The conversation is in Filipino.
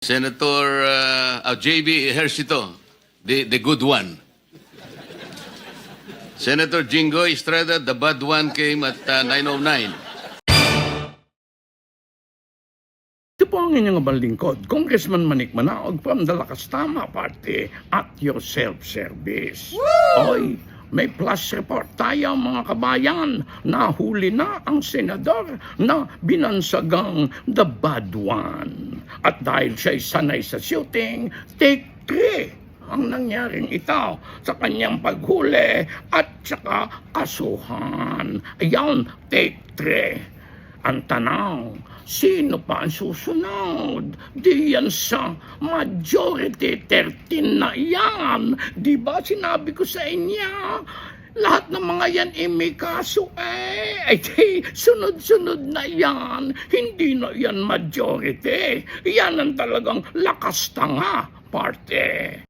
Senator JB Ejercito, the good one. Senator Jingo Estrada, the bad one came at 9:09. Ito po ang inyong balingkod, Congressman Manik Manaog from the Lakas Tama Party at your self-service. Oy, may plus report tayo mga kabayan. Nahuli na ang senador na binansagang the bad one. At dahil siya'y sanay sa shooting, take 3 ang nangyaring ito sa kanyang paghuli at saka kasuhan. Ayan, take 3. Ang tanong, sino pa ang susunod? Di yan sa majority 13 na yan. Di ba sinabi ko sa inyo? Lahat ng mga yan may kaso ay di, sunod-sunod na yan. Hindi na yan majority. Yan ang talagang lakas tanga, parte.